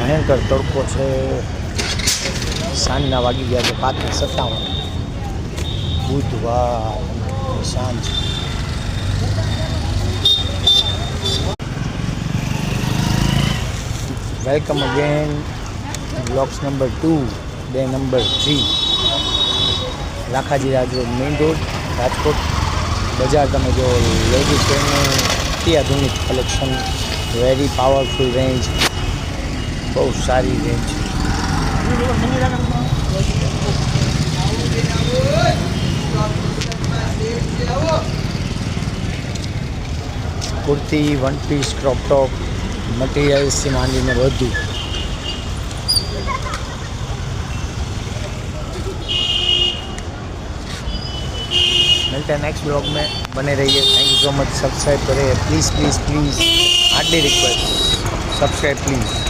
ભયંકર તડકો છે. સાંજના વાગી ગયા છે 5:57. બુધવાર સાંજ. Welcome again blocks number 2 day number 3. Lakhaji Raj road main road Rajkot બજાર. તમે જો લેડીઝ વેરનું અત્યાધુનિક કલેક્શન, વેરી પાવરફુલ રેન્જ, બહુ સારી range. Kurti, one piece, crop top materials માંડીને બધું. मिलते हैं नेक्स्ट ब्लॉग में, बने रहिए. Thank you so much. Subscribe करें please please please, hardly request, subscribe please.